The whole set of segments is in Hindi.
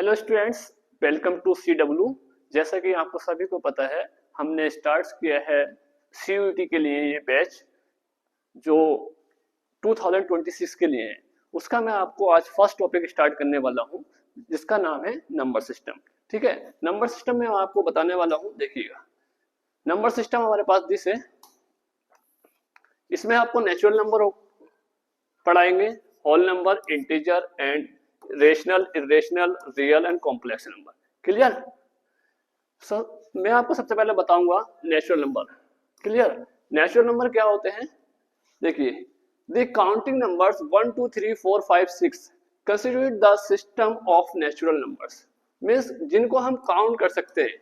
Hello students, welcome to CW। जैसा कि आपको सभी को पता है, हमने स्टार्ट किया है CUET के लिए ये बैच जो 2026 के लिए है। उसका मैं आपको आज फर्स्ट टॉपिक स्टार्ट करने वाला हूँ, जिसका नाम है नंबर सिस्टम। ठीक है, नंबर सिस्टम में आपको बताने वाला हूँ। देखिएगा, नंबर सिस्टम हमारे पास दिस है। इसमें आपको नेचुरल नंबर पढ़ाएंगे, whole number, integer and rational, irrational, real and complex number. Clear? मैं आपको सबसे पहले बताऊंगा natural number. Clear? Natural number क्या होते हैं? देखिए, the counting numbers 1 2 3 4 5 6 constitute the system of natural numbers. Means जिनको हम काउंट कर सकते हैं,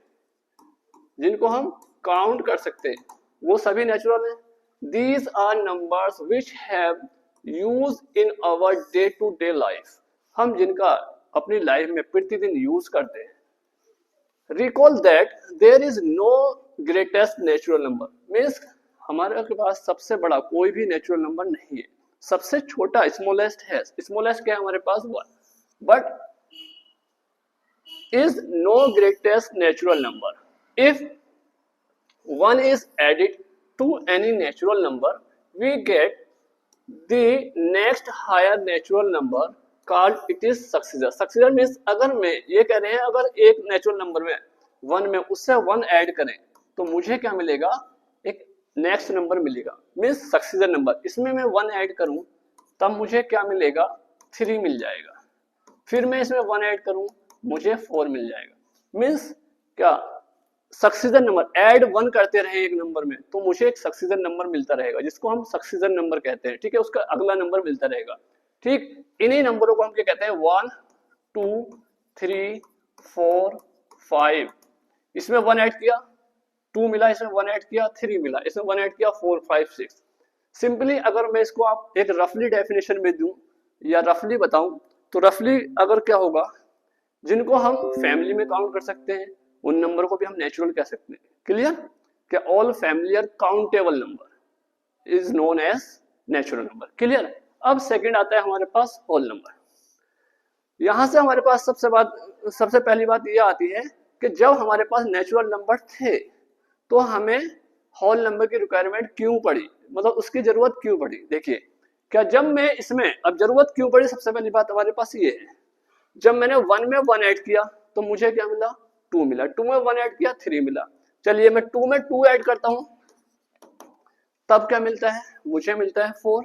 जिनको हम काउंट कर सकते हैं वो सभी नेचुरल हैं। These are numbers which have use in our day to day life. हम जिनका अपनी लाइफ में प्रतिदिन यूज करते हैं। Recall that there is no greatest natural number. Means हमारे के पास सबसे बड़ा कोई भी नेचुरल नंबर नहीं है। सबसे छोटा स्मॉलेस्ट है। स्मॉलेस्ट क्या है हमारे पास? 1। But is no greatest natural number. If 1 is added to any natural number, we get the next higher natural number called it is successor. Successor means अगर मैं ये कह रहे हैं, अगर एक नेचुरल नंबर में 1 में उससे 1 ऐड करें तो मुझे क्या मिलेगा? एक नेक्स्ट नंबर मिलेगा, मीन्स सक्सेसर नंबर। इसमें मैं 1 ऐड करूं तब मुझे क्या मिलेगा? 3 मिल जाएगा। फिर मैं इसमें 1 ऐड करूं, मुझे 4 मिल जाएगा। मीन्स क्या? सक्सेसर नंबर ऐड 1 करते रहे एक नंबर में तो मुझे एक सक्सेसर नंबर मिलता रहेगा, जिसको हम सक्सेसर नंबर कहते हैं। ठीक है, उसका अगला नंबर मिलता रहेगा। ठीक, इन्हीं नंबरों को हम क्या कहते हैं? 1 2 3 4 5। इसमें 1 ऐड किया, 2 मिला, इसमें 1 ऐड किया, 3 मिला, इसमें 1 ऐड किया, 4 5 6। सिंपली अगर मैं इसको आप एक रफली डेफिनेशन में दूं या रफली बताऊं तो रफली अगर क्या होगा, जिनको हम फैमिली में काउंट कर सकते हैं उन नंबर को भी हम नेचुरल कह सकते हैं। क्लियर? क्या all familiar countable number is known as natural number. Clear? अब सेकंड आता है हमारे पास होल नंबर। यहां से हमारे पास सबसे पहली बात यह आती है कि जब हमारे पास नेचुरल नंबर थे तो हमें होल नंबर की रिक्वायरमेंट क्यों पड़ी, मतलब उसकी जरूरत क्यों पड़ी। देखिए, क्या जब मैं इसमें अब जरूरत क्यों पड़ी, सबसे पहली बात हमारे पास ये है, जब मैंने 1 में 1 ऐड किया तो मुझे क्या मिला? 2 मिला। 2 में 1 ऐड किया, 3 मिला। चलिए मैं 2 में 2 ऐड करता हूं, तब क्या मिलता है? मुझे मिलता है 4।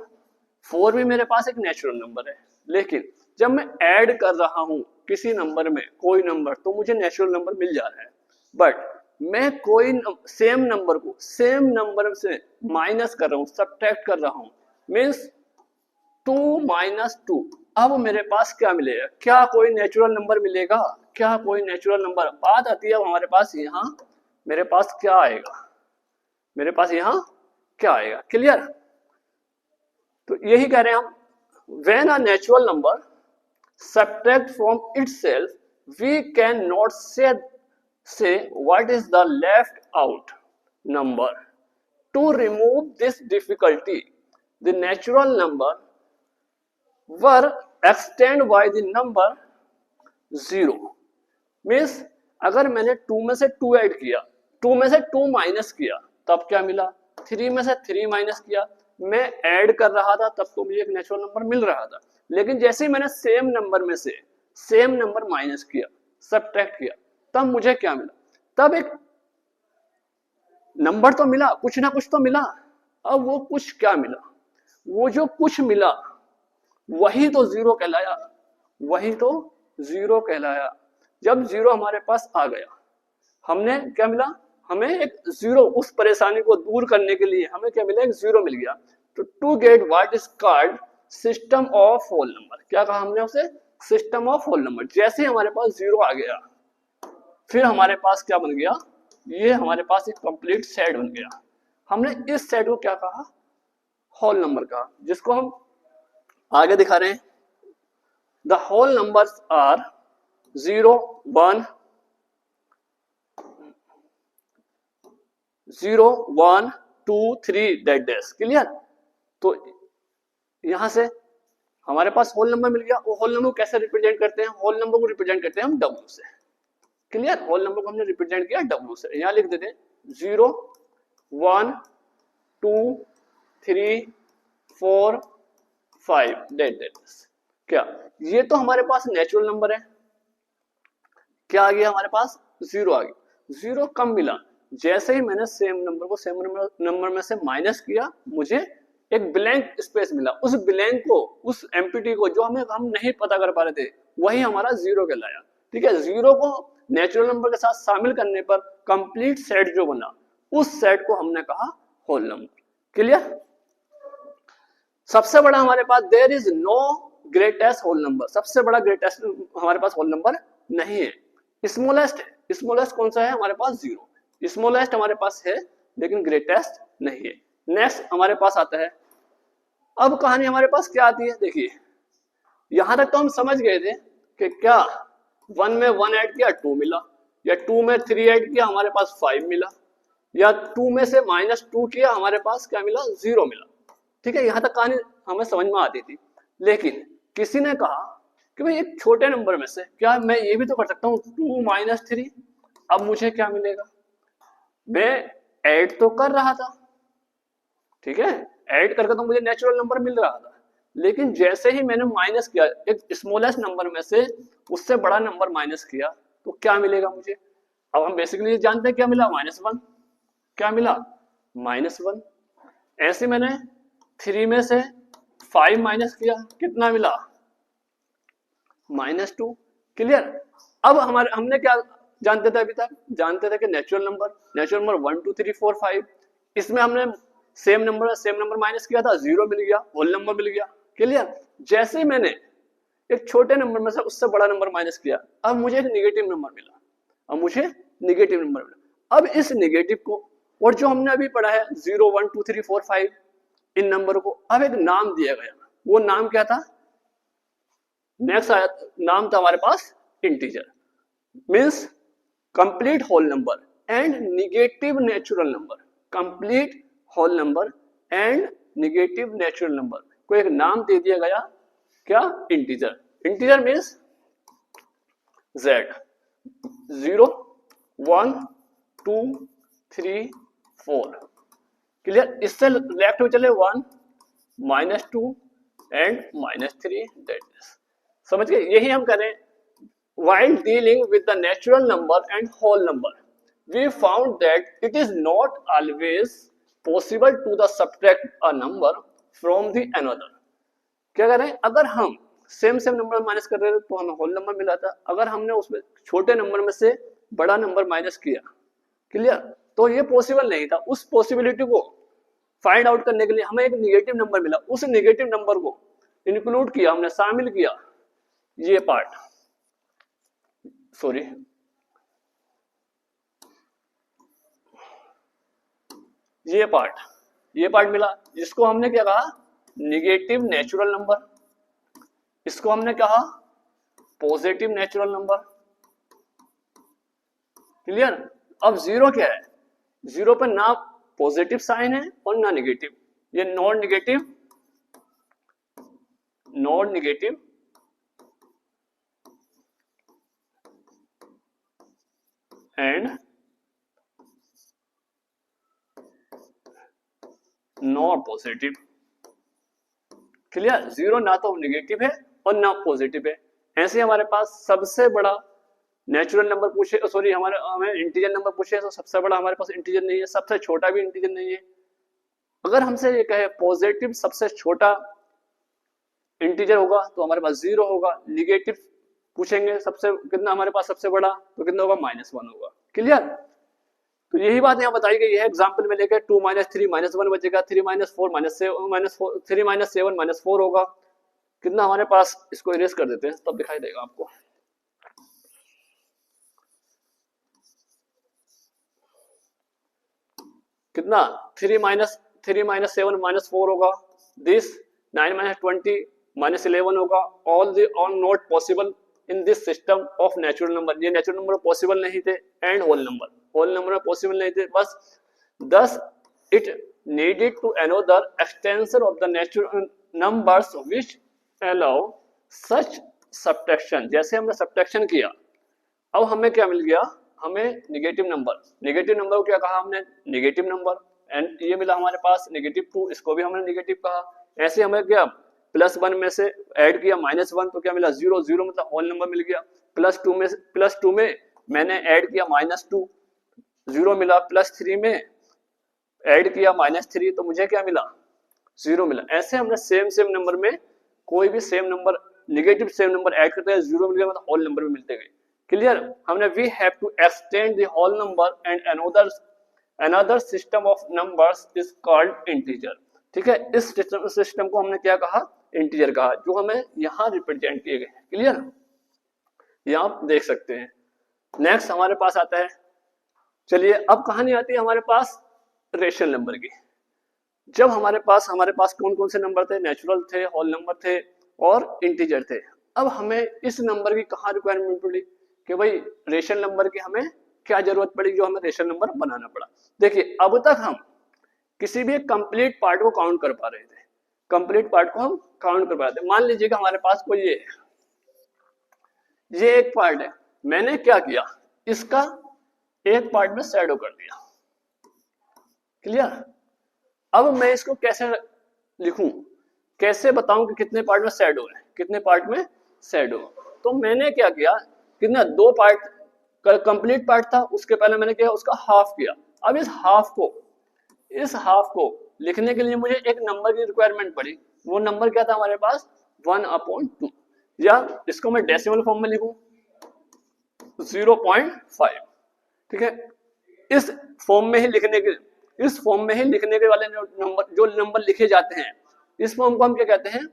4 भी मेरे पास एक नेचुरल नंबर है, लेकिन जब मैं ऐड कर रहा हूं किसी नंबर में कोई नंबर तो मुझे नेचुरल नंबर मिल जा रहा है। बट मैं कोई सेम नंबर को सेम नंबर से माइनस कर रहा हूं, सब्ट्रैक्ट कर रहा हूं, मीन्स 2 माइनस 2। अब मेरे पास क्या मिलेगा? क्या कोई नेचुरल नंबर मिलेगा? क्या कोई नेचुरल नंबर? बात आती है हमारे पास यहाँ, मेरे पास क्या आएगा? मेरे पास यहाँ क्या आएगा? क्लियर? तो यही कह रहे हैं हम, when a natural number subtract from itself we can not say what is the left out number. To remove this difficulty the natural number were extend by the number 0। मीन्स अगर मैंने 2 में से 2 ऐड किया, 2 में से 2 माइनस किया, तब क्या मिला? 3 में से 3 माइनस किया, मैं ऐड कर रहा था तब तो मुझे एक नेचुरल नंबर मिल रहा था। लेकिन जैसे ही मैंने सेम नंबर में से सेम नंबर माइनस किया, सब्ट्रैक्ट किया, तब मुझे क्या मिला? तब एक नंबर तो मिला, कुछ ना कुछ तो मिला। अब वो कुछ क्या मिला? वो जो कुछ मिला वही तो जीरो कहलाया, वही तो जीरो कहलाया। जब जीरो हमारे पास आ गया, हमने क्या मिला? हमें एक जीरो, उस परेशानी को दूर करने के लिए हमें क्या मिला? एक जीरो मिल गया। तो to get what is called system of whole number. क्या कहा हमने उसे? System of whole number. जैसे ही हमारे पास जीरो आ गया, फिर हमारे पास क्या बन गया? ये हमारे पास एक कंप्लीट सेट बन गया। हमने इस सेट को क्या कहा? होल नंबर कहा, जिसको हम आगे दिखा रहे हैं। The whole numbers are 0 1 0 1 2 3 dash. Clear? तो यहां से हमारे पास होल नंबर मिल गया। वो होल नंबर को कैसे रिप्रेजेंट करते हैं? होल नंबर को रिप्रेजेंट करते हैं हम W से। क्लियर? होल नंबर को हमने रिप्रेजेंट किया W से। यहाँ लिख देते हैं 0 1 2 3 4 5 डेट। क्या ये तो हमारे पास नेचुरल नंबर है। क्या आ गया हमारे पास? 0 आ गया। 0 कम मिला, जैसे ही मैंने सेम नंबर को सेम नंबर में से माइनस किया, मुझे एक ब्लैंक स्पेस मिला। उस ब्लैंक को, उस एम्प्टी को जो हम नहीं पता कर पा रहे थे, वही हमारा 0 कहलाया। ठीक है, 0 को नेचुरल नंबर के साथ शामिल करने पर कंप्लीट सेट जो बना, उस सेट को हमने कहा होल नंबर। क्लियर? सबसे बड़ा हमारे पास there is no greatest whole number. सबसे बड़ा ग्रेटेस्ट हमारे पास होल नंबर नहीं है। स्मॉलेस्ट है। स्मॉलेस्ट कौन सा है हमारे पास? 0। स्मॉलेस्ट हमारे पास है लेकिन ग्रेटेस्ट नहीं है। नेक्स्ट हमारे पास आता है, अब कहानी हमारे पास क्या आती है? देखिए यहां तक तो हम समझ गए थे कि क्या 1 में 1 ऐड किया 2 मिला, या 2 में 3 ऐड किया हमारे पास 5 मिला, या 2 में से -2 किया हमारे पास क्या मिला? 0 मिला। ठीक है, यहां तक कहानी हमें समझ में आती थी। लेकिन किसी ने कहा कि भाई एक छोटे नंबर में से क्या मैं ये भी तो कर सकता हूँ 2 - 3। अब मुझे क्या मिलेगा? मैं ऐड तो कर रहा था, ठीक है, ऐड करके तो मुझे नेचुरल नंबर मिल रहा था, लेकिन जैसे ही मैंने माइनस किया एक स्मॉलेस्ट नंबर में से उससे बड़ा नंबर माइनस किया, तो क्या मिलेगा मुझे? अब हम बेसिकली जानते हैं क्या मिला? -1। क्या मिला? -1। ऐसे मैंने 3 में से 5 माइनस किया, कितना मिला? -2। क्लियर? अब हमने क्या जानते थे अभी तक? जानते थे कि नेचुरल नंबर 1 2 3 4 5, इसमें हमने सेम नंबर माइनस किया था, 0 मिल गया, होल नंबर मिल गया। क्लियर? जैसे ही मैंने एक छोटे नंबर में से उससे बड़ा नंबर माइनस किया, अब मुझे एक निगेटिव नंबर मिला। अब इस निगेटिव को, और जो हमने अभी पढ़ा है 0 1 2 3 4 5, इन नंबर को अब एक नाम दिया गया। वो नाम क्या था? नेक्स्ट आया नाम था हमारे पास integer, means complete whole number and negative natural number. Complete whole number and negative natural number को एक नाम दे दिया गया, क्या? Integer. Integer means z। 0 1 2 3 4। Clear? इससे लेफ्ट में चले 1 -2 एंड -3 दैट इज। समझ गए? यही हम करें। While dealing with the natural number and whole number, we found that it is not always possible to the subtract a number from the another. क्या करें? अगर हम सेम नंबर माइनस कर रहे थे तो हमें होल नंबर मिला था। अगर हमने उसमें छोटे नंबर में से बड़ा नंबर माइनस किया, क्लियर, तो ये पॉसिबल नहीं था। उस पॉसिबिलिटी को फाइंड आउट करने के लिए हमें एक निगेटिव नंबर मिला, उस निगेटिव नंबर को इंक्लूड किया, हमने शामिल किया ये पार्ट, सॉरी ये पार्ट मिला, जिसको हमने क्या कहा? Negative natural number. इसको हमने कहा पॉजिटिव नेचुरल नंबर। क्लियर? अब 0 क्या है? 0 पर ना पॉजिटिव साइन है और ना निगेटिव, ये non negative and not positive. Clear? 0 ना तो निगेटिव है और ना पॉजिटिव है। ऐसे हमारे पास सबसे बड़ा नेचुरल नंबर पूछे, सॉरी हमें इंटीजर नंबर पूछे, तो सबसे बड़ा हमारे पास इंटीजर नहीं है, सबसे छोटा भी इंटीजर नहीं है। अगर हमसे ये कहे पॉजिटिव सबसे छोटा इंटीजर होगा तो हमारे पास 0 होगा। निगेटिव पूछेंगे सबसे कितना हमारे पास सबसे बड़ा, तो कितना होगा? -1 होगा। क्लियर? तो यही बात यहाँ बताई गई है। एग्जाम्पल में लेकर 2 - 3 -1 बचेगा, 3 - 4 -3 - 7 -4 होगा। कितना हमारे पास? इसको इरेज कर देते हैं तब दिखाई देगा आपको। कितना? 3 - 7 -4 होगा। दिस 9 - 20 -11 होगा। All not possible in this system of natural number. ये नेचुरल नंबर पॉसिबल नहीं थे। एंड होल नंबर पॉसिबल नहीं थे। बस thus it needed to another extension of the natural numbers which allow such subtraction, जैसे हमने सब्ट्रैक्शन किया, अब हमें क्या मिल गया, हमें नेगेटिव नंबर को क्या कहा हमने, नेगेटिव नंबर, एंड ये मिला हमारे पास -2, इसको भी हमने नेगेटिव कहा। ऐसे हमें क्या +1 में से ऐड किया -1 तो क्या मिला 0, 0 मतलब होल नंबर मिल गया। +2 में मैंने ऐड किया -2, 0 मिला। +3 में ऐड किया -3 तो मुझे क्या मिला, 0 मिला। ऐसे हमने सेम नंबर में कोई भी same number, negative same number add करते हैं, 0 मिल गया मतलब होल नंबर भी मिलते गए। क्लियर। हमने we have to extend the whole number and another system of numbers is called integer. ठीक है, इस सिस्टम को हमने क्या कहा, इंटीजर कहा, जो हमें यहाँ रिप्रेजेंट किए गए। क्लियर, ये आप देख सकते हैं। नेक्स्ट हमारे पास आता है, चलिए अब कहानी आती है हमारे पास रेशनल नंबर की। जब हमारे पास कौन कौन से नंबर थे, नेचुरल थे, होल नंबर थे और इंटीजर थे। अब हमें इस नंबर की कहाँ रिक्वायरमेंट पड़ी कि भाई रेशनल नंबर की हमें क्या जरूरत पड़ी, जो हमें रेशनल नंबर बनाना पड़ा। देखिए अब तक हम किसी भी कंप्लीट पार्ट को काउंट कर पा रहे थे, कंप्लीट पार्ट को हम काउंट कर पा रहे थे। मान लीजिए कि हमारे पास कोई ये एक पार्ट है, मैंने क्या किया, इसका एक पार्ट में शैडो कर दिया। क्लियर। अब मैं इसको कैसे लिखूं, कैसे बताऊं कि कितने पार्ट में शैडो है, कितने पार्ट में शैडो। तो मैंने क्या किया, कितना 2 पार्ट कंप्लीट पार्ट था, उसके पहले मैंने क्या उसका हाफ किया। अब इस हाफ को लिखने के लिए मुझे एक नंबर की रिक्वायरमेंट पड़ी। वो नंबर क्या था हमारे पास, 1/2, या इसको मैं डेसिमल फॉर्म में लिखूं 0.5। ठीक है, इस फॉर्म में ही लिखने के वाले जो नंबर लिखे जाते हैं, इस फॉर्म को हम क्या कहते हैं,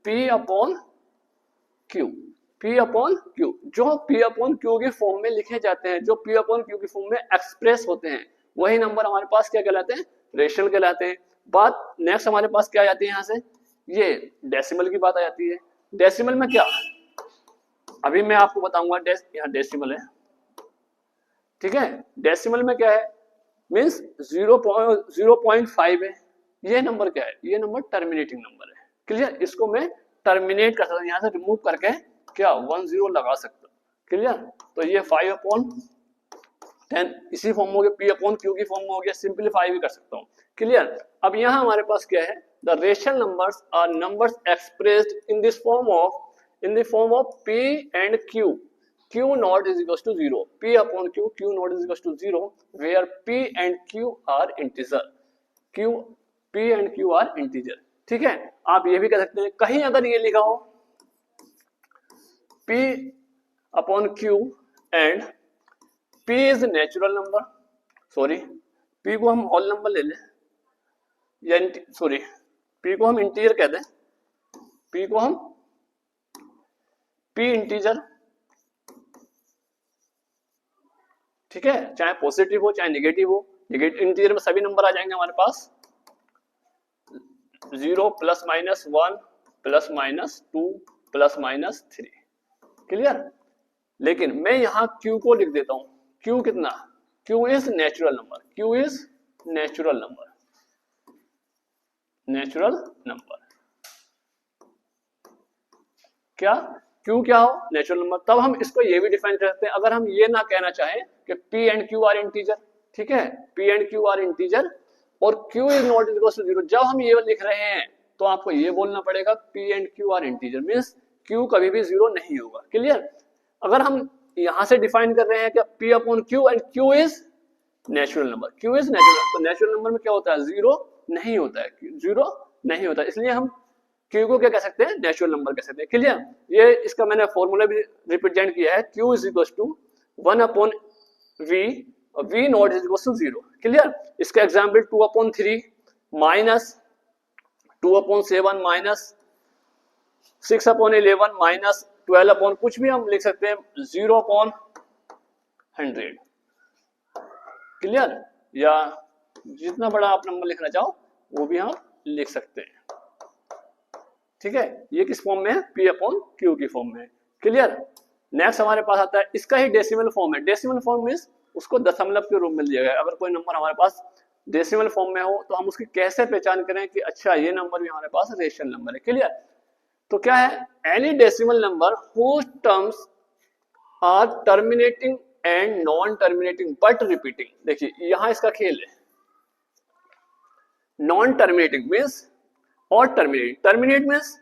P/Q। P/Q, जो P/Q की फॉर्म में लिखे जाते हैं, जो P/Q की फॉर्म में एक्सप्रेस होते हैं, वही नंबर हमारे पास क्या कहलाते हैं, रेशनल कहलाते हैं। बात नेक्स्ट हमारे पास क्या आ जाती है, यहाँ से ये डेसिमल की बात आ जाती है। डेसिमल में क्या, अभी मैं आपको बताऊंगा, यहाँ डेसिमल है। ठीक है, डेसिमल में क्या है, मीन्स 0.5 है। ये नंबर क्या है, ये नंबर टर्मिनेटिंग नंबर है। क्लियर, इसको मैं टर्मिनेट कर सकता हूँ, यहाँ से रिमूव करके क्या 10 लगा सकता हूँ। क्लियर, तो ये 5/10 इसी फॉर्म हो गया, P/Q की फॉर्म में हो गया, सिंप्लीफाई भी कर सकता हूँ। क्लियर। अब यहाँ हमारे पास क्या है, the rational numbers are numbers expressed in the form of P and Q. Q naught is equals to 0. P/Q, Q naught is equals to 0, where P and Q are integer. P and Q are integer. ठीक है, आप ये भी कह सकते हैं, कहीं अगर ये लिखा हो P/Q and P is natural number, sorry P को हम होल नंबर ले लें, या सॉरी P को हम इंटीजर कह दें, P को हम P इंटीजर। ठीक है, चाहे पॉजिटिव हो चाहे नेगेटिव हो, इंटीजर में सभी नंबर आ जाएंगे हमारे पास, 0 +-1 +-2 +-3। क्लियर। लेकिन मैं यहाँ Q को लिख देता हूँ, Q कितना, Q is natural number, Q is natural number, क्या Q क्या हो, नेचुरल नंबर। तब हम इसको ये भी डिफाइन कर सकते हैं, अगर हम ये ना कहना चाहें कि P and Q are integer. ठीक है, P and Q are integer और Q is not equal to 0, जब हम ये लिख रहे हैं तो आपको ये बोलना पड़ेगा P and Q are integer, means Q कभी भी 0 नहीं होगा। क्लियर। अगर हम यहां से डिफाइन कर रहे हैं कि P/Q and Q is natural number, Q is natural, तो नेचुरल नंबर में क्या होता है, 0 नहीं होता है, 0 नहीं होता है, इसलिए हम Q को क्या कह सकते हैं, नेचुरल नंबर कह सकते हैं। क्लियर। ये इसका मैंने फॉर्मूला भी रिप्रेजेंट किया है, Q is equal to 1/V और V not is equal to 0। Clear. इसका एग्जाम्पल 2/3 माइनस 2/7 माइनस 6/11 माइनस 12 कुछ भी हम लिख सकते हैं, 0/100। क्लियर, या जितना बड़ा आप नंबर लिखना चाहो वो भी हम लिख सकते हैं। ठीक है, ये किस फॉर्म में है, P/Q की फॉर्म में। क्लियर। नेक्स्ट हमारे पास आता है, इसका ही डेसिमल फॉर्म है। डेसिमल फॉर्म मींस उसको दशमलव के रूप में लिया गया है। अगर कोई नंबर हमारे पास डेसिमल फॉर्म में हो तो हम उसकी कैसे पहचान करें कि अच्छा ये नंबर भी हमारे पास रेशनल नंबर है। क्लियर। तो क्या है, any decimal number whose terms are terminating and non terminating but repeating. देखिए यहां इसका खेल है, नॉन टर्मिनेटिंग मीन्स और टर्मिनेटिंग। टर्मिनेट मीन्स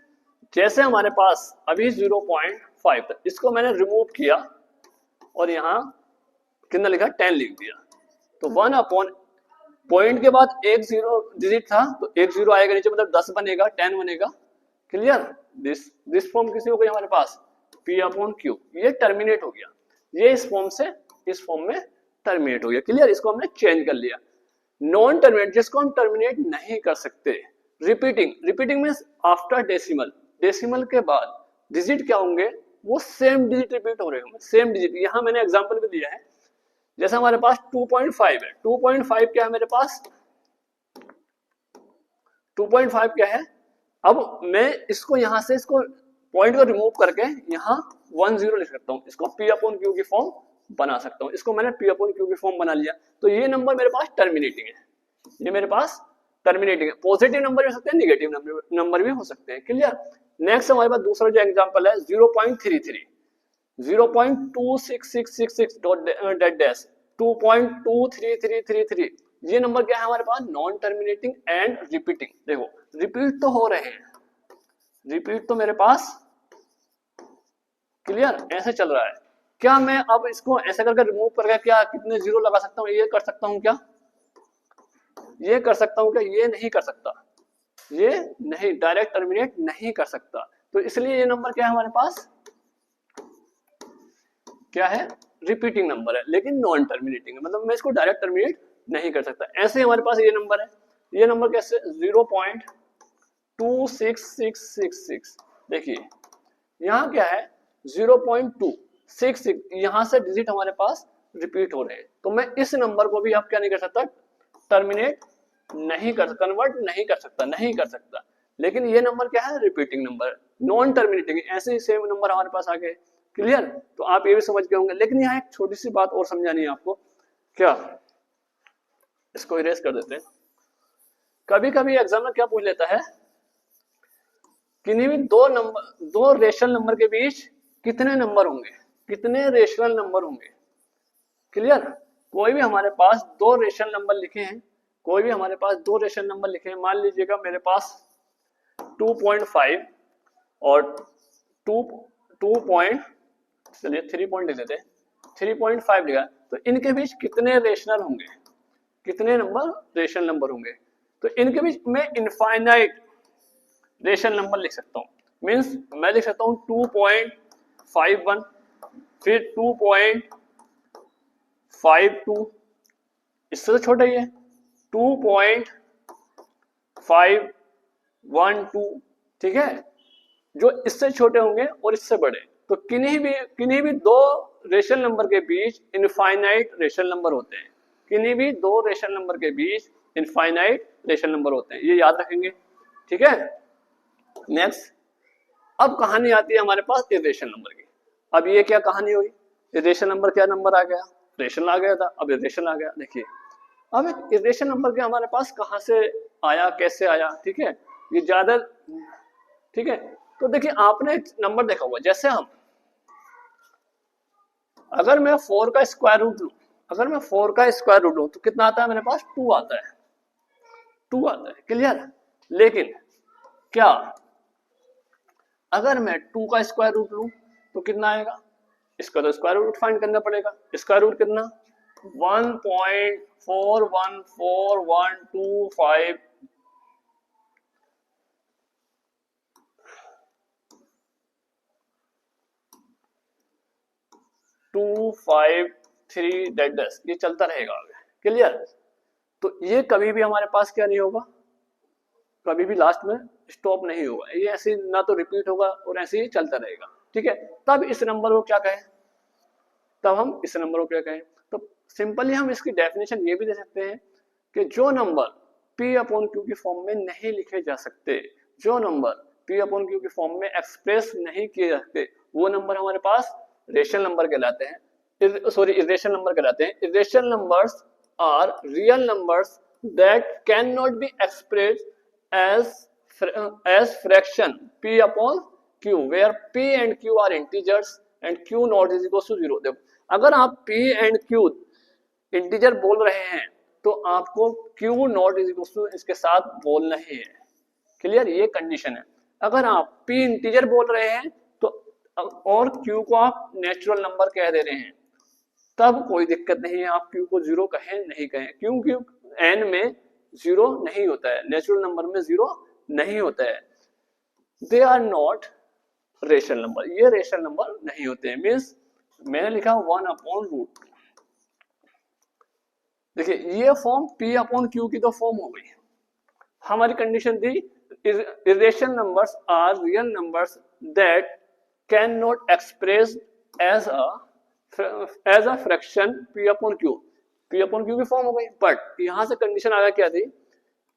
जैसे हमारे पास अभी 0.5 था, इसको मैंने रिमूव किया और यहाँ कितना लिखा 10 लिख दिया, तो 1 अपॉन पॉइंट के बाद एक जीरो डिजिट था तो एक जीरो आएगा नीचे, मतलब 10 बनेगा, 10 बनेगा। क्लियर, दिस फॉर्म किसी हो गई हमारे पास P अपॉन Q, ये टर्मिनेट हो गया, ये इस फॉर्म से इस फॉर्म में टर्मिनेट हो गया। क्लियर, इसको हमने चेंज कर लिया। नॉन टर्मिनेट जिसको हम टर्मिनेट नहीं कर सकते। Repeating, repeating means after decimal, decimal के बाद डिजिट क्या होंगे, वो सेम डिजिट रिपीट हो रहे होंगे, सेम डिजिट। यहां मैंने एग्जांपल भी दिया है, जैसे हमारे पास 2.5 है, 2.5 क्या है मेरे पास, 2.5 क्या है। अब मैं इसको यहां से इसको पॉइंट को रिमूव करके यहाँ 10 लिख सकता हूँ, इसको P अपॉन Q की फॉर्म बना सकता हूँ, इसको मैंने P अपॉन Q की फॉर्म बना लिया। तो ये नंबर मेरे पास टर्मिनेटिंग है, ये मेरे पास टर्मिनेटिंग है। पॉजिटिव नंबर भी हो सकते हैं, निगेटिव नंबर भी हो सकते हैं। क्लियर। नेक्स्ट हमारे पास दूसरा जो एग्जांपल है 0.33, 0.26666 डॉट डैश 2.23333, ये नंबर क्या है हमारे पास, नॉन टर्मिनेटिंग एंड रिपीटिंग। देखो रिपीट तो हो रहे हैं, रिपीट तो मेरे पास क्लियर ऐसे चल रहा है। क्या मैं अब इसको ऐसे करके रिमूव करके क्या कितने जीरो लगा सकता हूँ, ये कर सकता हूँ क्या, ये कर सकता हूँ क्या, ये नहीं कर सकता, ये नहीं, डायरेक्ट टर्मिनेट नहीं कर सकता। तो इसलिए ये नंबर क्या है हमारे पास, क्या है, रिपीटिंग नंबर है, लेकिन नॉन टर्मिनेटिंग है, मतलब मैं इसको डायरेक्ट टर्मिनेट नहीं कर सकता। ऐसे हमारे पास ये नंबर है, ये नंबर कैसे 0.26666, देखिए यहाँ क्या है 0.266, यहां से डिजिट हमारे पास रिपीट हो रहे हैं, तो मैं इस नंबर को भी आप क्या नहीं कर सकता, टर्मिनेट नहीं कर, कन्वर्ट नहीं कर सकता, नहीं कर सकता। लेकिन ये नंबर क्या है, रिपीटिंग नंबर, नॉन टर्मिनेटिंग। ऐसे ही सेम नंबर हमारे पास आ गए। क्लियर, तो आप ये भी समझ गए होंगे। लेकिन यहाँ एक छोटी सी बात और समझानी है आपको, क्या, इसको इरेज कर देते हैं। कभी कभी एग्जाम में क्या पूछ लेता है, किन्हीं भी दो रेशनल नंबर के बीच कितने नंबर होंगे, कितने रेशनल नंबर होंगे। क्लियर, कोई भी हमारे पास दो रेशनल नंबर लिखे हैं, कोई भी हमारे पास दो रेशनल नंबर लिखे हैं, मान लीजिएगा मेरे पास 2.5 और 2 चलिए 3 पॉइंट लिख देते हैं, 3.5 लिखा, तो इनके बीच कितने रेशनल होंगे, कितने नंबर रेशनल नंबर होंगे। तो इनके बीच मैं इनफाइनाइट रेशनल नंबर लिख सकता हूँ, मीन्स मैं लिख सकता हूँ 2.51, फिर 2.52, इससे तो छोटा ही है 2.512, ठीक है। जो इससे छोटे होंगे और इससे बड़े, तो किन्हीं भी दो रेशनल नंबर के बीच इनफाइनाइट रेशनल नंबर होते हैं, किन्हीं भी दो रेशनल नंबर के बीच इनफाइनाइट रेशनल नंबर होते हैं, ये याद रखेंगे, ठीक है। नेक्स्ट, अब कहानी आती है हमारे पास इरेशनल नंबर की। अब ये क्या कहानी हुई, इरेशनल नंबर क्या नंबर आ गया, रेशनल आ गया था, अब इरेशनल आ गया। देखिए अब इरेशनल नंबर के हमारे पास कहां से आया, कैसे आया, ठीक है, ये ज्यादा, ठीक है। तो देखिए आपने नंबर देखा होगा, जैसे हम अगर मैं 4 का स्क्वायर रूट लूं, अगर मैं 4 का स्क्वायर रूट लूं तो कितना आता है मेरे पास, 2 आता है, 2 आता है। क्लियर, लेकिन क्या अगर मैं 2 का स्क्वायर रूट लूं तो कितना आएगा, इसका तो स्क्वायर रूट फाइंड करना पड़ेगा। स्क्वायर रूट कितना, 1.414125 253 डेडस, ये चलता रहेगा आगे। क्लियर, तो ये कभी भी हमारे पास क्या नहीं होगा, कभी भी लास्ट में स्टॉप नहीं होगा, ये ऐसे ना तो रिपीट होगा और ऐसे ही चलता रहेगा, ठीक है। तब इस नंबर को क्या कहें, तब हम इस नंबर को क्या कहें, तो सिंपली हम इसकी डेफिनेशन ये भी दे सकते हैं कि जो नंबर P अपॉन Q की फॉर्म में नहीं लिखे जा सकते, जो नंबर P अपॉन Q की फॉर्म में एक्सप्रेस नहीं किए जा सकते, वो नंबर हमारे पास रेशनल नंबर कहलाते हैं, सॉरी इरेशनल नंबर कहलाते हैं। Irrational numbers are real numbers that can not be expressed as fraction P upon q where p and q are integers and q not is equal to 0। देखो अगर आप p and q इंटीजर बोल रहे हैं तो आपको q not is equal to इसके साथ बोलना ही है। क्लियर, ये कंडीशन है। अगर आप p इंटीजर बोल रहे हैं तो और q को आप नेचुरल नंबर कह दे रहे हैं तब कोई दिक्कत नहीं है, आप q को जीरो कहें नहीं कहें, क्योंकि n में जीरो नहीं होता है, नेचुरल नंबर में जीरो नहीं होता है। They are not rational number, ये रेशनल नंबर नहीं होते हैं। मीन्स मैंने लिखा 1/√2। देखिए ये फॉर्म p अपॉन q की तो फॉर्म हो गई। हमारी कंडीशन थी irrational numbers are real numbers that can not express as a fraction p upon q। p upon q की फॉर्म हो गई, बट यहां से कंडीशन आया क्या थी,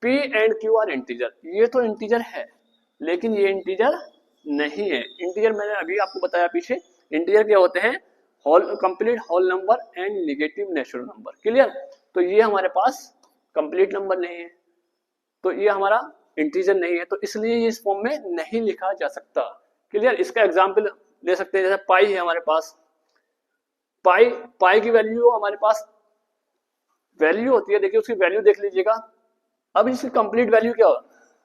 p and q are integer. ये तो इंटीजर है लेकिन ये इंटीजर नहीं है। इंटीजर मैंने अभी आपको बताया पीछे, इंटीजर क्या होते हैं, whole complete whole number and negative natural number. Clear, तो ये हमारे पास कंप्लीट नंबर नहीं है तो ये हमारा इंटीजर नहीं है, तो इसलिए ये इस फॉर्म में नहीं लिखा जा सकता। क्लियर, इसका एग्जांपल ले सकते हैं, जैसे पाई है हमारे पास, पाई की वैल्यू हमारे पास वैल्यू होती है, देखिए उसकी वैल्यू देख लीजिएगा। अब इसकी कंप्लीट वैल्यू क्या हो,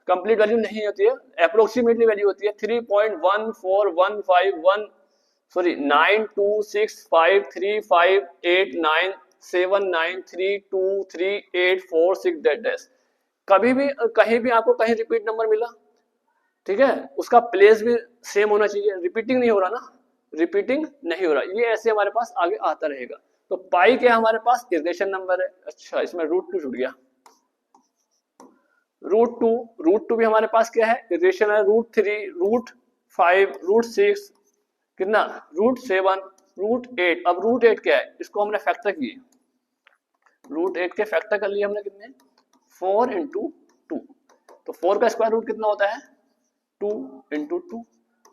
कंप्लीट वैल्यू नहीं होती है, अप्रोक्सीमेटली वैल्यू होती है 3.14151 सॉरी 9265358979323846 डैश। कभी भी कहीं भी आपको कहीं रिपीट नंबर मिला, ठीक है, उसका प्लेस भी सेम होना चाहिए, रिपीटिंग नहीं हो रहा ना, रिपीटिंग नहीं हो रहा, ये ऐसे हमारे पास आगे आता रहेगा। तो पाई क्या हमारे पास इरेशनल नंबर है। अच्छा, इसमें √2 जुड़ गया, √2 भी हमारे पास क्या है, इरेशनल है। √3 √5 √6 कितना, √7 √8। अब √8 क्या है, इसको हमने फैक्टर किए, √8 के फैक्टर कर लिए हमने कितने, 4 × 2। तो 4 का स्क्वायर रूट कितना होता है, 2 × 2।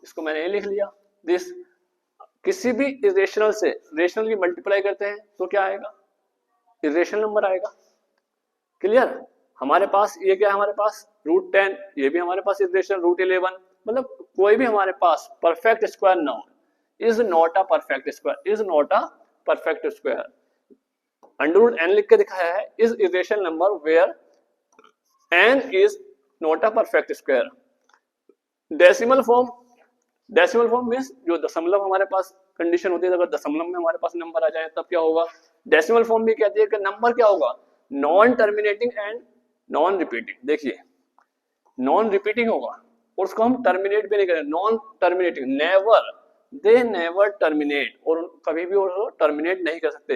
इसको मैंने ये लिख लिया। दिस किसी भी इरेशनल से रेशनल की मल्टीप्लाई करते हैं तो क्या आएगा, इरेशनल नंबर आएगा। क्लियर, हमारे पास ये क्या है, हमारे पास √10, ये भी हमारे पास इरेशनल, √11, मतलब कोई भी हमारे पास परफेक्ट स्क्वायर ना हो, is not a perfect square, is not a perfect square. √n लिख के दिखाया है, is irrational number where n is not a perfect square. Decimal form means जो दशमलव हमारे पास कंडीशन होती है, अगर दशमलव में हमारे पास नंबर आ जाए तब क्या होगा। डेसिमल फॉर्म भी कहती है कि नंबर क्या होगा, non terminating and non repeating. देखिए नॉन रिपीटिंग होगा और उसको हम टर्मिनेट भी नहीं करेंगे, non terminating, never, they never terminate, और कभी भी टर्मिनेट नहीं कर सकते।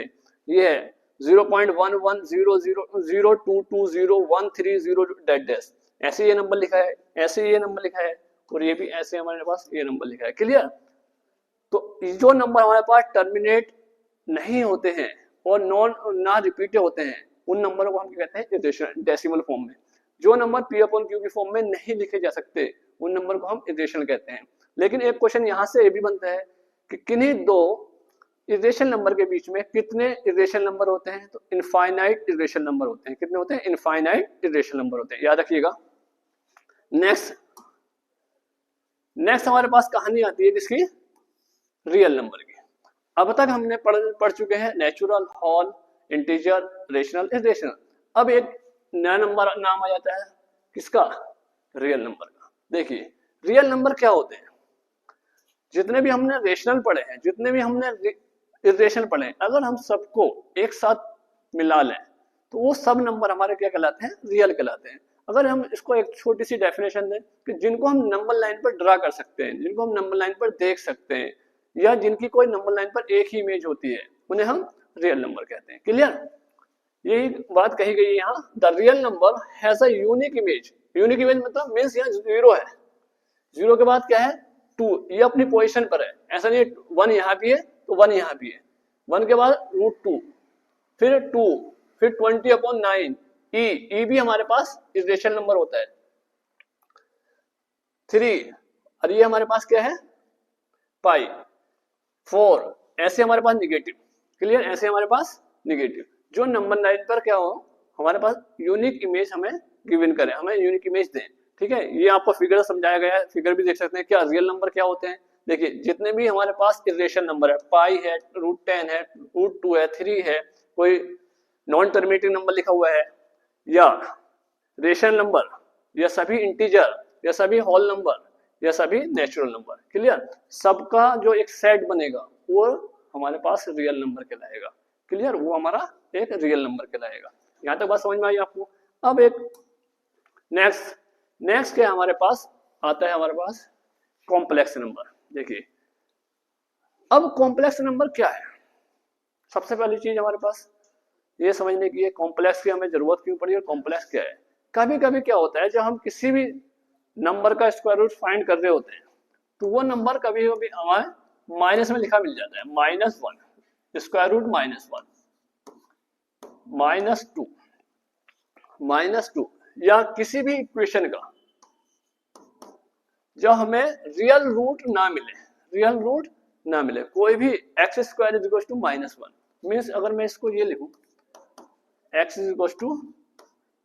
ये है 0.1100022013 डैट डैश, ऐसे ये नंबर लिखा है, ऐसे ये नंबर लिखा है, और ये भी ऐसे हमारे पास ये नंबर लिखा है। क्लियर, तो जो नंबर हमारे पास टर्मिनेट नहीं होते हैं और ना रिपीटेड होते हैं उन नंबरों को हम क्या कहते हैं, इरेशनल। डेसिमल फॉर्म में जो नंबर p अपॉन q की फॉर्म में नहीं लिखे जा सकते उन नंबर को हम इरेशनल कहते हैं। लेकिन एक क्वेश्चन यहाँ से ये भी बनता है कि किन्हीं दो इरेशनल नंबर के बीच में कितने इरेशनल नंबर होते हैं, तो इनफाइनाइट इरेशनल नंबर होते हैं। कितने होते हैं, इनफाइनाइट इरेशनल नंबर होते हैं, याद रखिएगा। नेक्स्ट हमारे पास कहानी आती है किसकी, रियल नंबर की। अब तक हमने पढ़ चुके हैं natural, whole, integer, rational, irrational. अब एक नया नंबर नाम आ जाता है किसका, रियल नंबर का। देखिए रियल नंबर क्या होते हैं, जितने भी हमने रेशनल पढ़े हैं, जितने भी हमने इरेशनल पढ़े हैं, अगर हम सबको एक साथ मिला लें तो वो सब नंबर हमारे क्या कहलाते हैं, रियल कहलाते हैं। अगर हम इसको एक छोटी सी डेफिनेशन दें कि जिनको हम नंबर लाइन पर ड्रा कर सकते हैं, जिनको हम नंबर लाइन पर देख सकते हैं, या जिनकी कोई नंबर लाइन पर एक ही इमेज होती है, उन्हें हम रियल नंबर कहते हैं। क्लियर, यही बात कही गई है यहाँ। The real number has a unique image. Unique image मतलब मीन्स यहाँ 0 है, 0 के बाद क्या है, 2, ये अपनी पोजीशन पर है, ऐसा नहीं 1 यहाँ भी है तो 1 यहाँ भी है। 1 के बाद √2, फिर 2, फिर 20/9, ई भी हमारे पास इरेशनल नंबर होता है, 3, और ये हमारे पास क्या है, पाई, 4, ऐसे हमारे पास निगेटिव। क्लियर, ऐसे हमारे पास निगेटिव। जो नंबर लाइन पर क्या हो, हमारे पास यूनिक इमेज हमें गिवन करे, हमें यूनिक इमेज दें, ठीक है, ये आपको फिगर समझाया गया है, फिगर भी देख सकते हैं। क्या रियल नंबर क्या होते हैं, देखिए जितने भी हमारे पास इरेशनल नंबर है, पाई है, √10 है, √2 है, 3 है, कोई नॉन टर्मिनेटिंग नंबर लिखा हुआ है, या रेशनल नंबर, या सभी इंटीजर, या सभी होल नंबर, या सभी नेचुरल नंबर, क्लियर, सबका जो एक सेट बनेगा वो हमारे पास रियल नंबर कहलाएगा, क्लियर, वो हमारा एक रियल नंबर कहलाएगा। यहाँ तक बात समझ में आई आपको। अब एक नेक्स्ट क्या हमारे पास आता है, हमारे पास कॉम्प्लेक्स नंबर। देखिए अब कॉम्प्लेक्स नंबर क्या है, सबसे पहली चीज हमारे पास ये समझने की है कॉम्प्लेक्स की हमें जरूरत क्यों पड़ी और कॉम्प्लेक्स क्या है। कभी कभी क्या होता है, जब हम किसी भी नंबर का स्क्वायर रूट फाइंड कर रहे होते हैं तो वो नंबर कभी कभी हमें माइनस में लिखा मिल जाता है, -1 स्क्वायर रूट -1 -2 -2, या किसी भी इक्वेशन का जब हमें रियल रूट ना मिले, कोई भी x square is equal to -1 means अगर मैं इसको ये लिखूं x इज इक्वल टू,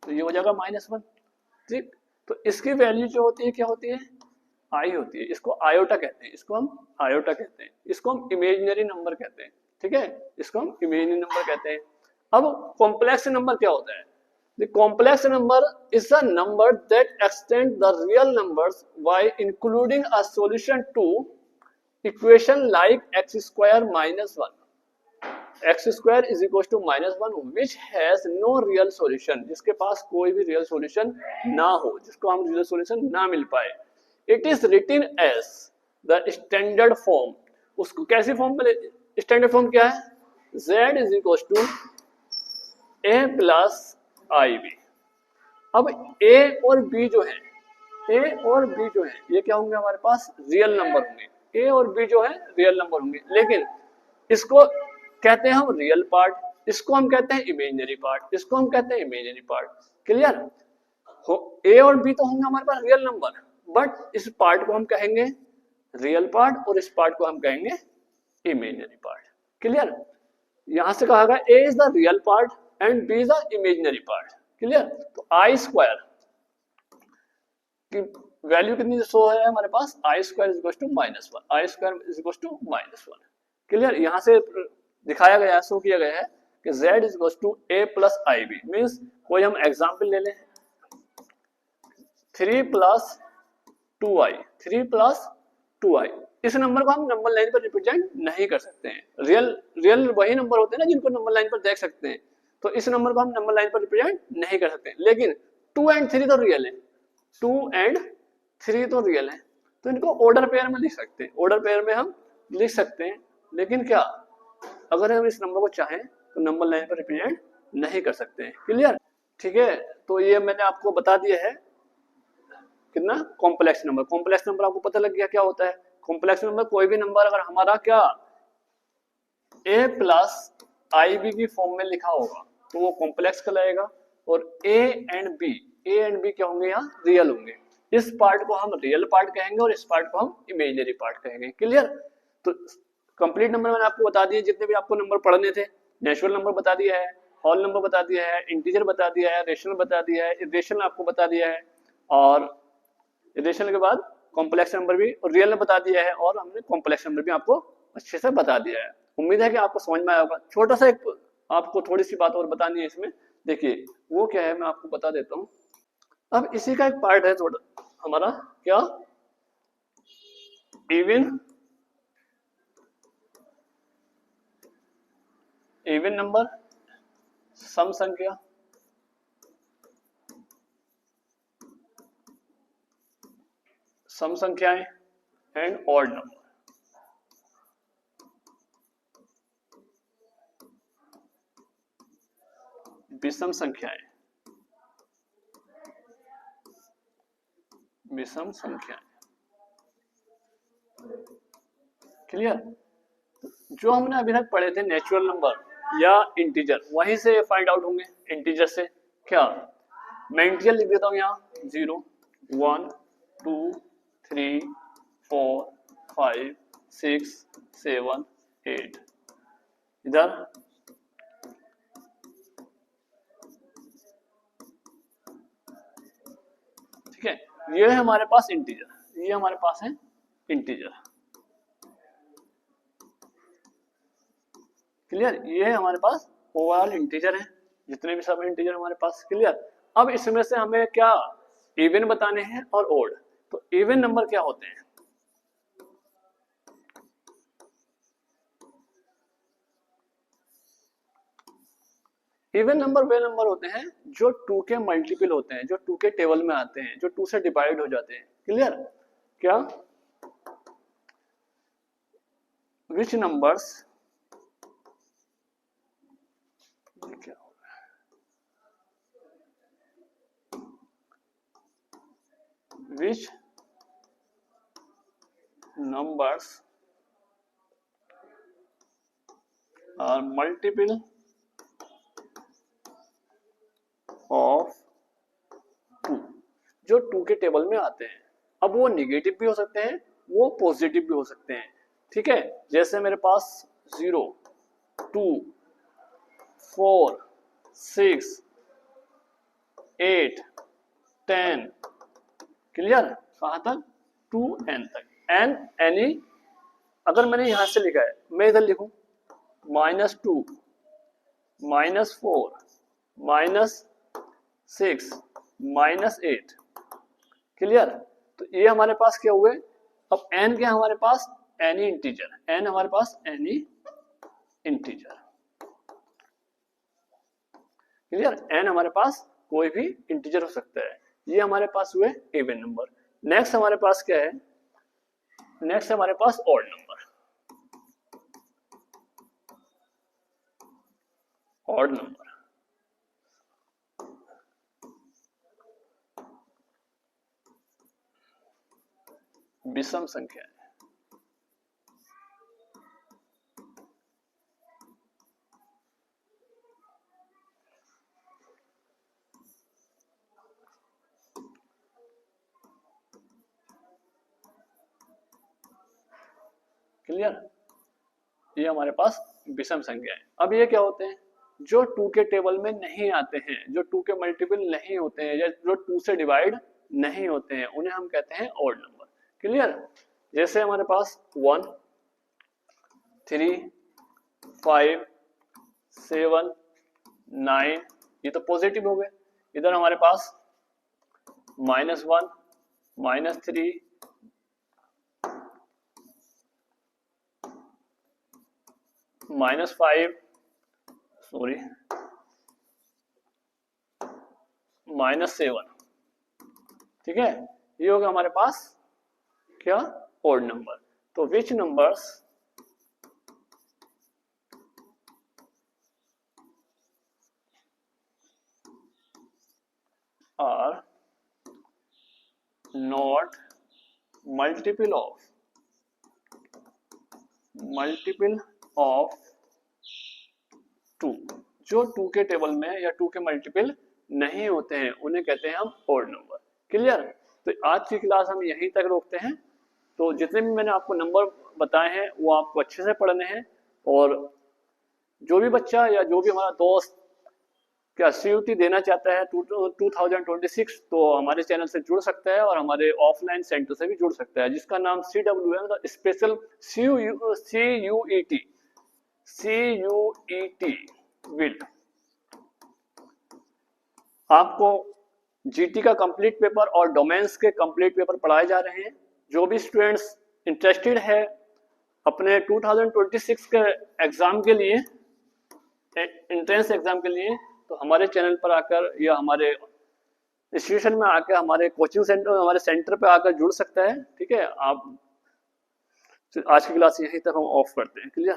तो ये हो जाएगा -1, ठीक। तो इसकी वैल्यू जो होती है क्या होती है, आई होती है, इसको आयोटा कहते हैं, इसको हम आयोटा कहते हैं, इसको हम इमेजिनरी नंबर कहते हैं, ठीक है, इसको हम इमेजिनरी नंबर कहते हैं। अब कॉम्प्लेक्स नंबर क्या होता है, the complex number is a number that extends the real numbers by including a solution to equation like x square -1, x square is equal to -1 which has no real solution, जिसके पास कोई भी रियल सॉल्यूशन ना हो, जिसको हम रियल सॉल्यूशन ना मिल पाए। It is written as the standard form, उसको कैसी फॉर्म में, स्टैंडर्ड फॉर्म क्या है, z is equal to a plus i b. अब a और b जो है, ये क्या होंगे, हमारे पास रियल नंबर होंगे, a और b जो है रियल नंबर होंगे, लेकिन इसको कहते हैं हम रियल पार्ट, इसको हम कहते हैं इमेजिनरी पार्ट, इसको हम कहते हैं इमेजिनरी पार्ट, क्लियर। a और b तो होंगे हमारे पास रियल नंबर, बट इस पार्ट को हम कहेंगे रियल पार्ट और इस पार्ट को हम कहेंगे इमेजिनरी पार्ट, क्लियर। यहां से कहा गया a is the real part and b is the imaginary part, clear. तो आई स्क्वायर की वैल्यू कितनी शो है हमारे पास, i square is equal to -1, i square is equal to -1, clear. यहां से दिखाया गया है, शो किया गया है कि z is equal to a plus i b, means कोई हम एग्जाम्पल ले लें, 3 प्लस 2i, इस नंबर को हम नंबर लाइन पर रिप्रेजेंट नहीं कर सकते हैं, रियल वही नंबर होते हैं ना जिनको नंबर लाइन पर देख सकते हैं, तो इस नंबर को हम नंबर लाइन पर रिप्रेजेंट नहीं कर सकते, लेकिन 2 एंड 3 तो रियल है, 2 एंड 3 तो रियल है, तो इनको ऑर्डर पेयर में लिख सकते हैं, ऑर्डर पेयर में हम लिख सकते हैं, लेकिन क्या अगर हम इस नंबर को चाहें तो नंबर लाइन पर रिप्रेजेंट नहीं कर सकते हैं, क्लियर, ठीक है। तो ये मैंने आपको बता दिया है कितना, कॉम्प्लेक्स नंबर आपको पता लग गया क्या होता है। कॉम्प्लेक्स नंबर कोई भी नंबर अगर हमारा क्या a प्लस आई बी की फॉर्म में लिखा होगा तो वो कॉम्प्लेक्स कहलाएगा, और a एंड b क्या होंगे, यहाँ रियल होंगे, इस पार्ट को हम रियल पार्ट कहेंगे और इस पार्ट को हम इमेजिनरी पार्ट कहेंगे, क्लियर। तो कंप्लीट नंबर मैंने आपको बता दिए, जितने भी आपको नंबर पढ़ने थे, नेचुरल नंबर बता दिया है, होल नंबर बता दिया है, इंटीजर बता दिया है, रेशनल बता दिया है, इरेशनल आपको बता दिया है, और इरेशनल के बाद कॉम्प्लेक्स नंबर भी और रियल ने बता दिया है, और हमने कॉम्प्लेक्स नंबर भी आपको अच्छे से बता दिया है। उम्मीद है कि आपको समझ में आया होगा। छोटा सा एक आपको थोड़ी सी बात और बतानी है इसमें, देखिए वो क्या है मैं आपको बता देता हूँ। अब इसी का एक पार्ट है थोड़ा हमारा क्या, इवन नंबर, सम संख्या, सम संख्याएं एंड ऑड नंबर। विषम संख्याएं, क्लियर। जो हमने अभी तक पढ़े थे नेचुरल नंबर या इंटीजर, वहीं से फाइंड आउट होंगे। इंटीजर से क्या, मैं इंटीजर लिख देता हूँ यहाँ 0 1 2 3 4 5 6 7 8, इधर ठीक है। ये है हमारे पास इंटीजर, ये हमारे पास है इंटीजर। क्लियर, ये हमारे पास ओवरऑल इंटीजर है, जितने भी सब इंटीजर हमारे पास। क्लियर, अब इसमें से हमें क्या इवन बताने हैं और ओड। तो इवन नंबर क्या होते हैं? इवन नंबर वे नंबर होते हैं जो 2 के मल्टीपल होते हैं, जो 2 के टेबल में आते हैं, जो 2 से डिवाइड हो जाते हैं। क्लियर, क्या विच नंबर्स, क्या विच नंबर्स आर मल्टीपल ऑफ 2, जो 2 के टेबल में आते हैं। अब वो निगेटिव भी हो सकते हैं, वो पॉजिटिव भी हो सकते हैं। ठीक है, जैसे मेरे पास 0, 2, 4, 6, 8, 10, क्लियर, कहां तक? 2n तक, एन एनी। अगर मैंने यहां से लिखा है, मैं इधर लिखूं -2, -4, -6, -8, क्लियर। तो ये हमारे पास क्या हुए? अब n क्या हमारे पास? एनी इंटीजर, n हमारे पास एनी इंटीजर। क्लियर, n हमारे पास कोई भी इंटीजर हो सकता है। ये हमारे पास हुए इवन नंबर। नेक्स्ट हमारे पास क्या है? नेक्स्ट हमारे पास ऑड नंबर। ऑड नंबर विषम संख्या है। क्लियर, ये हमारे पास विषम संख्या है। अब ये क्या होते हैं? जो 2 के टेबल में नहीं आते हैं, जो 2 के मल्टीपल नहीं होते हैं, या जो 2 से डिवाइड नहीं होते हैं, उन्हें हम कहते हैं ऑड नंबर। क्लियर, जैसे हमारे पास 1, 3, 5, 7, 9, ये तो पॉजिटिव हो गए। इधर हमारे पास -1, -3, -5, सॉरी -7, ठीक है। ये होगा हमारे पास क्या? Odd number. तो which numbers are not multiple of 2, जो 2 के टेबल में या 2 के मल्टीपल नहीं होते हैं, उन्हें कहते हैं हम ऑड नंबर। क्लियर, तो आज की क्लास हम यहीं तक रोकते हैं। तो जितने भी मैंने आपको नंबर बताए हैं वो आपको अच्छे से पढ़ने हैं, और जो भी बच्चा या जो भी हमारा दोस्त क्या CUT देना चाहता है 2026, तो हमारे चैनल से जुड़ सकता है और हमारे ऑफलाइन सेंटर से भी जुड़ सकता है, जिसका नाम CW है, मतलब स्पेशल CUET विल। आपको GT का कंप्लीट पेपर और डोमेन्स के कंप्लीट पेपर पढ़ाए जा रहे हैं। जो भी स्टूडेंट्स इंटरेस्टेड है अपने 2026 के एग्जाम के लिए, एंट्रेंस एग्जाम के लिए, तो हमारे चैनल पर आकर या हमारे इंस्टीट्यूशन में आकर, हमारे कोचिंग सेंटर, हमारे सेंटर पर आकर जुड़ सकता है। ठीक है, आप आज की क्लास यहीं तक हम ऑफ करते हैं। क्लियर।